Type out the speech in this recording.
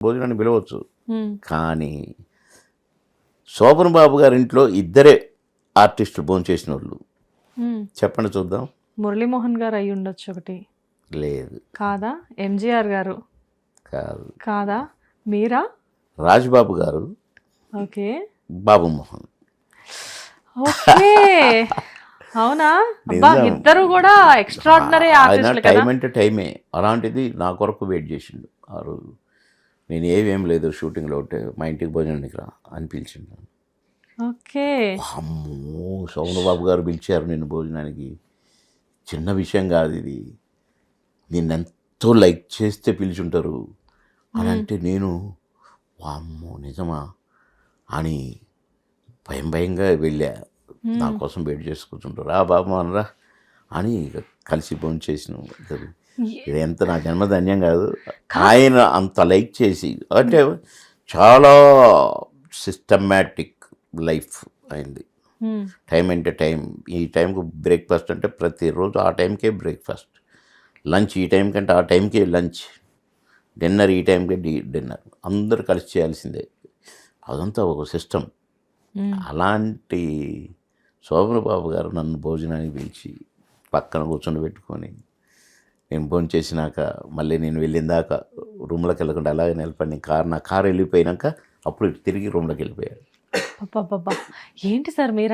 భోజనాన్ని పిలవచ్చు. ఉమ్, కానీ శోభన్ బాబు గారి ఇంట్లో ఇద్దరే ఆర్టిస్టులు భోంచేసిన వాళ్ళు. ఉమ్. చెప్పండి చూద్దాం. మురళీమోహన్ గారు అయి ఉండొచ్చు ఒకటి. లేదు, కాదా? ఎంజీఆర్ గారు కాదు. కాదా? మీరా? రాజ్బాబు గారు, ఓకే బాబు మోహన్. ఓకే అవునా? అబ్బా, నిజం. ఇద్దరు కూడా ఎక్స్ట్రాడినరీ ఆయన ఆర్టిస్టులు టైం కదా. అంటే టైమే. అలాంటిది నా కొరకు వెయిట్ చేసిండు ఆ రోజు. నేను ఏం లేదు షూటింగ్లో ఉంటే మా ఇంటికి భోజనానికి రా అని పిలిచిండు. ఓకే. అమ్మో, శోభన్ బాబు గారు పిలిచారు నిన్ను భోజనానికి. చిన్న విషయం కాదు ఇది. నిన్నెంతో లైక్ చేస్తే పిలిచుంటారు అని అంటే నేను అమ్మో నిజమా అని భయంగా వెళ్ళా. నా కోసం వెయిట్ చేసి కూర్చుంటారు. రా బాబు అనరా అని కలిసి భోజనం చేసినాం. ఇది ఎంత నా జన్మధన్యం కాదు. ఆయన అంత లైక్ చేసి, అంటే చాలా సిస్టమాటిక్ లైఫ్ అయింది. ఉమ్, టైం అంటే టైం. ఈ టైంకు బ్రేక్ఫాస్ట్ అంటే ప్రతిరోజు ఆ టైంకే బ్రేక్ఫాస్ట్, లంచ్ ఈ టైం కంటే ఆ టైంకే లంచ్, డిన్నర్ ఈ టైంకే డిన్నర్, అందరూ కలిసి చేయాల్సిందే. అదంతా ఒక సిస్టమ్. ఉమ్. అలాంటి శోభన్ బాబు గారు నన్ను భోజనానికి పిలిచి పక్కన కూర్చొని పెట్టుకొని, నేను భోజనం చేసినాక మళ్ళీ నేను వెళ్ళిన దాకా రూమ్లోకి వెళ్ళకుండా అలాగే నిలబడి నా కారు వెళ్ళిపోయినాక అప్పుడు తిరిగి రూమ్లోకి వెళ్ళిపోయాడు. అబ్బబ్బబ్బా, ఏంటి సార్ మీరు